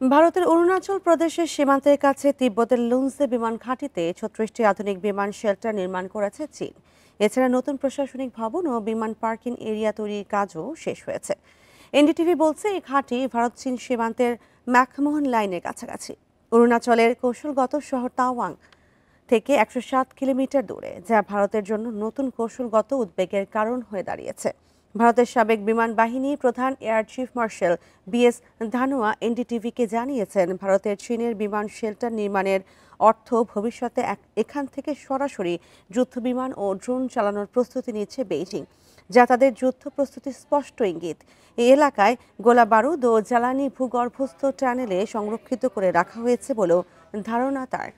ভারতের অরুণাচল প্রদেশের সীমান্তের কাছে তিব্বতের লুনসে বিমান ঘাঁটিতে ৩৬টি আধুনিক বিমান শেল্টার নির্মাণ করেছে চীন। এছাড়া নতুন প্রশাসনিক ভবন ও বিমান পার্কিং এরিয়া তৈরির কাজও শেষ হয়েছে। এনডিটিভি বলছে এই ঘাঁটি ভারত চীন সীমান্তের ম্যাকমোহন লাইনের কাছাকাছি। অরুণাচলের কৌশলগত শহর তাওয়াং থেকে ১০৭ কিলোমিটার দূরে, যা ভারতের জন্য নতুন কৌশলগত উদ্বেগের কারণ হয়ে দাঁড়িয়েছে। ভারতের সাবেক বিমান বাহিনী প্রধান air chief marshal BS Dhanoa এনডিটিভিকে জানিয়েছেন, ভারতের চীনের বিমান শেল্টার নির্মাণের অর্থ ভবিষ্যতে এখান থেকে সরাসরি যুদ্ধবিমান ও ড্রোন চালানোর প্রস্তুতি নিচ্ছে বেইজিং, যা তাদের যুদ্ধ প্রস্তুতির স্পষ্ট ইঙ্গিত। এই এলাকায় গোলা বারুদ ও জ্বালানি ভূগর্ভস্থ টানেলে সংরক্ষিত করে রাখা হয়েছে বলেও ধারণা তার।